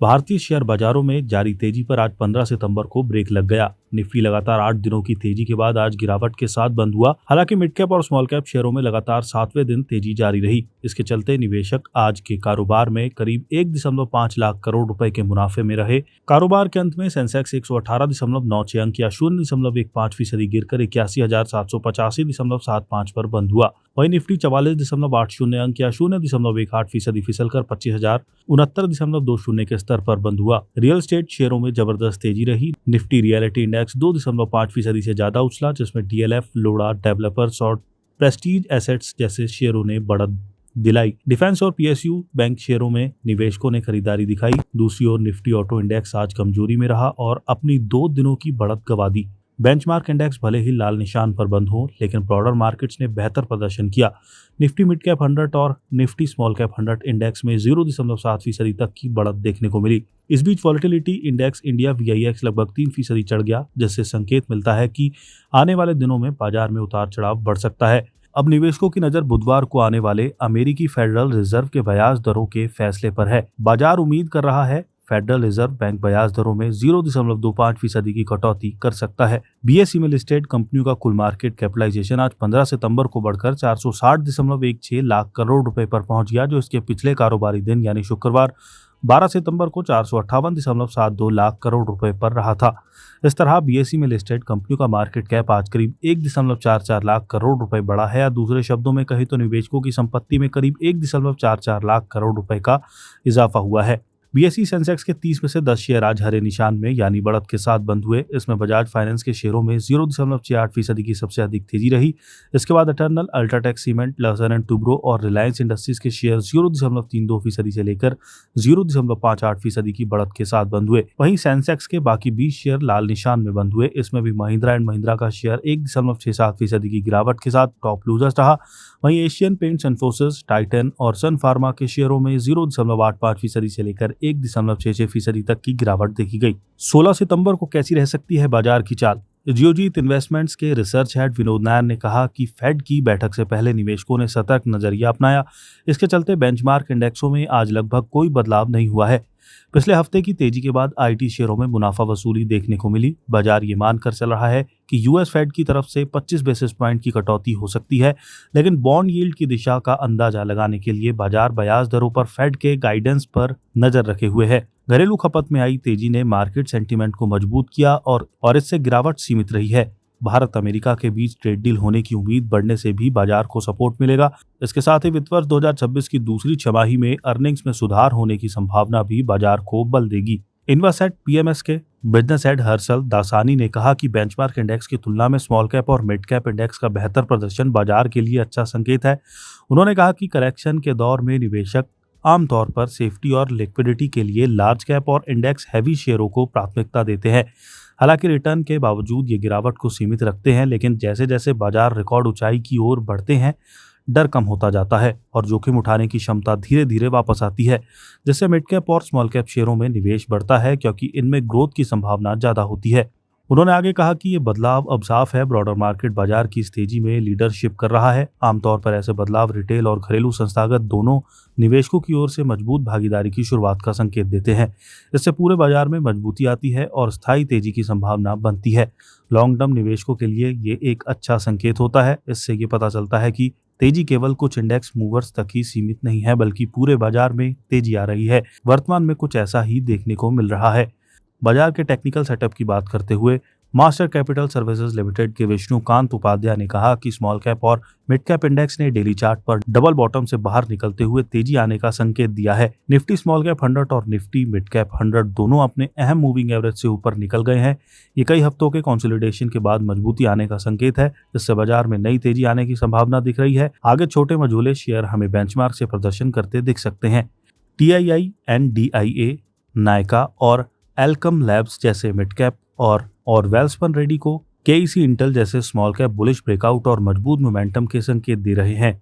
भारतीय शेयर बाजारों में जारी तेजी पर आज 15 सितंबर को ब्रेक लग गया। निफ्टी लगातार 8 दिनों की तेजी के बाद आज गिरावट के साथ बंद हुआ। हालांकि मिड कैप और स्मॉल कैप शेयरों में लगातार 7वें दिन तेजी जारी रही। इसके चलते निवेशक आज के कारोबार में करीब 1.5 लाख करोड़ रुपए के मुनाफे में रहे। कारोबार के अंत में सेंसेक्स 118.96 अंक या 0.15% गिरकर 81,785.75 पर बंद हुआ। वहीं निफ्टी 44.80 अंक या 0.18% फिसलकर 25,069.20 के स्तर पर बंद हुआ। रियल एस्टेट शेयरों में जबरदस्त तेजी रही। निफ्टी रियलिटी इंडेक्स 2.5% से ज्यादा उछला, जिसमें डीएलएफ, लोड़ा, डेवलपर्स और प्रेस्टीज एसेट्स जैसे शेयरों ने बढ़त दिलाई। डिफेंस और पीएसयू बैंक शेयरों में निवेशकों ने खरीदारी दिखाई। दूसरी ओर निफ्टी ऑटो इंडेक्स आज कमजोरी में रहा और अपनी 2 दिनों की बढ़त गंवा दी। बेंचमार्क इंडेक्स भले ही लाल निशान पर बंद हो, लेकिन ब्रॉडर मार्केट्स ने बेहतर प्रदर्शन किया। निफ्टी मिड कैप 100 और निफ्टी स्मॉल कैप 100 इंडेक्स में 0.7% तक की बढ़त देखने को मिली। इस बीच वॉलेटिलिटी इंडेक्स इंडिया वीआईएक्स लगभग 3% चढ़ गया, जिससे संकेत मिलता है कि आने वाले दिनों में बाजार में उतार चढ़ाव बढ़ सकता है। अब निवेशकों की नजर बुधवार को आने वाले अमेरिकी फेडरल रिजर्व के ब्याज दरों के फैसले पर है। बाजार उम्मीद कर रहा है फेडरल रिजर्व बैंक ब्याज दरों में 0.25% की कटौती कर सकता है। बीएसई में लिस्टेड कंपनियों का कुल मार्केट कैपिटलाइजेशन आज 15 सितंबर को बढ़कर 460.16 लाख करोड़ रुपए पर पहुंच गया, जो इसके पिछले कारोबारी दिन यानी शुक्रवार 12 सितंबर को 458.72 लाख करोड़ रुपए पर रहा था। इस तरह बीएसई में लिस्टेड कंपनियों का मार्केट कैप आज करीब 1.44 लाख करोड़ रुपए बढ़ा है, या दूसरे शब्दों में कहें तो निवेशकों की संपत्ति में करीब 1.44 लाख करोड़ रुपए का इजाफा हुआ है। बीएसई सेंसेक्स के 30 में से 10 शेयर आज हरे निशान में यानी बढ़त के साथ बंद हुए। इसमें बजाज फाइनेंस के शेयरों में 0.68% की सबसे अधिक तेजी रही। इसके बाद Eternal, UltraTech cement, Larsen and Toubro और रिलायंस इंडस्ट्रीज के शेयर 0.32% से लेकर 0.58% की बढ़त के साथ बंद हुए। वहीं सेंसेक्स के बाकी 20 शेयर लाल निशान में बंद हुए। इसमें भी महिंद्रा एंड महिंद्रा का शेयर 1.67% की गिरावट के साथ टॉप लूजर्स रहा। वहीं एशियन पेंट्स, इन्फोसिस, टाइटन और सन फार्मा के शेयरों में 0.85% से लेकर 1.66% तक की गिरावट देखी गई। 16 सितंबर को कैसी रह सकती है बाजार की चाल? जियोजीत इन्वेस्टमेंट्स के रिसर्च हेड विनोद नायर ने कहा कि फेड की बैठक से पहले निवेशकों ने सतर्क नजरिया अपनाया। इसके चलते बेंचमार्क इंडेक्सों में आज लगभग कोई बदलाव नहीं हुआ है। पिछले हफ्ते की तेजी के बाद आईटी शेयरों में मुनाफा वसूली देखने को मिली। बाजार ये मानकर चल रहा है कि यूएस फेड की तरफ से 25 बेसिस पॉइंट की कटौती हो सकती है, लेकिन बॉन्ड यील्ड की दिशा का अंदाजा लगाने के लिए बाजार ब्याज दरों पर फेड के गाइडेंस पर नजर रखे हुए है। घरेलू खपत में आई तेजी ने मार्केट सेंटीमेंट को मजबूत किया और इससे गिरावट सीमित रही है। भारत अमेरिका के बीच ट्रेड डील होने की उम्मीद बढ़ने से भी बाजार को सपोर्ट मिलेगा। इसके साथ ही वित्त वर्ष 2026 की दूसरी छमाही में अर्निंग्स में सुधार होने की संभावना भी बाजार को बल देगी। इन्वासेट पीएमएस के बिजनेस हेड हर्षल दासानी ने कहा कि बेंचमार्क इंडेक्स की तुलना में स्मॉल कैप और मिड कैप इंडेक्स का बेहतर प्रदर्शन बाजार के लिए अच्छा संकेत है। उन्होंने कहा कि करेक्शन के दौर में निवेशक आमतौर पर सेफ्टी और लिक्विडिटी के लिए लार्ज कैप और इंडेक्स हैवी शेयरों को प्राथमिकता देते हैं। हालांकि रिटर्न के बावजूद ये गिरावट को सीमित रखते हैं, लेकिन जैसे जैसे बाजार रिकॉर्ड ऊंचाई की ओर बढ़ते हैं, डर कम होता जाता है और जोखिम उठाने की क्षमता धीरे धीरे वापस आती है, जिससे मिड कैप और स्मॉल कैप शेयरों में निवेश बढ़ता है, क्योंकि इनमें ग्रोथ की संभावना ज्यादा होती है। उन्होंने आगे कहा कि ये बदलाव अब साफ है। ब्रॉडर मार्केट बाजार की इस तेजी में लीडरशिप कर रहा है। आमतौर पर ऐसे बदलाव रिटेल और घरेलू संस्थागत दोनों निवेशकों की ओर से मजबूत भागीदारी की शुरुआत का संकेत देते हैं। इससे पूरे बाजार में मजबूती आती है और स्थायी तेजी की संभावना बनती है। लॉन्ग टर्म निवेशकों के लिए ये एक अच्छा संकेत होता है। इससे ये पता चलता है कि तेजी केवल कुछ इंडेक्स मूवर्स तक ही सीमित नहीं है, बल्कि पूरे बाजार में तेजी आ रही है। वर्तमान में कुछ ऐसा ही देखने को मिल रहा है। बाजार के टेक्निकल सेटअप की बात करते हुए मास्टर कैपिटल सर्विसेज लिमिटेड के विष्णुकांत उपाध्याय ने कहा कि स्मॉल कैप और मिड कैप इंडेक्स ने डेली चार्ट पर डबल बॉटम से बाहर निकलते हुए तेजी आने का संकेत दिया है। निफ्टी स्मॉल कैप 100 और निफ्टी मिड कैप 100 दोनों अपने अहम मूविंग एवरेज से ऊपर निकल गए हैं। ये कई हफ्तों के कंसोलिडेशन के बाद मजबूती आने का संकेत है, जिससे बाजार में नई तेजी आने की संभावना दिख रही है। आगे छोटे मझोले शेयर हमें बेंचमार्क से प्रदर्शन करते दिख सकते हैं। TII, NDIA, नायका और एल्कम लैब्स जैसे मिड कैप और वेल्सपन रेडी को KEC इंटेल जैसे स्मॉल कैप बुलिश ब्रेकआउट और मजबूत मोमेंटम के संकेत दे रहे हैं।